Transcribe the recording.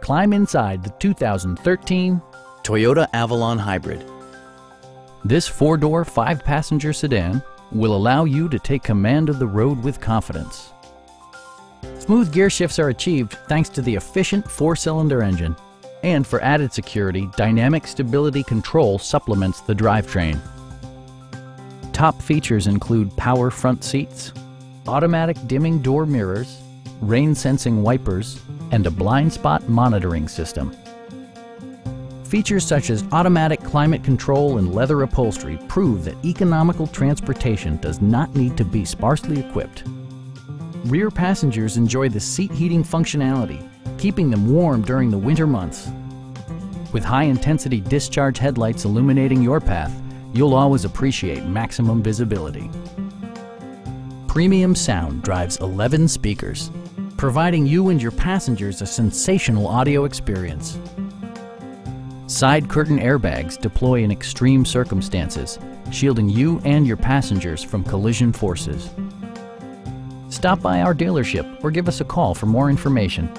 Climb inside the 2013 Toyota Avalon Hybrid. This four-door, five-passenger sedan will allow you to take command of the road with confidence. Smooth gear shifts are achieved thanks to the efficient four-cylinder engine. And for added security, dynamic stability control supplements the drivetrain. Top features include power front seats, automatic dimming door mirrors, rain-sensing wipers, and a blind spot monitoring system. Features such as automatic climate control and leather upholstery prove that economical transportation does not need to be sparsely equipped. Rear passengers enjoy the seat heating functionality, keeping them warm during the winter months. With high-intensity discharge headlights illuminating your path, you'll always appreciate maximum visibility. Premium sound drives 11 speakers, providing you and your passengers a sensational audio experience. Side curtain airbags deploy in extreme circumstances, shielding you and your passengers from collision forces. Stop by our dealership or give us a call for more information.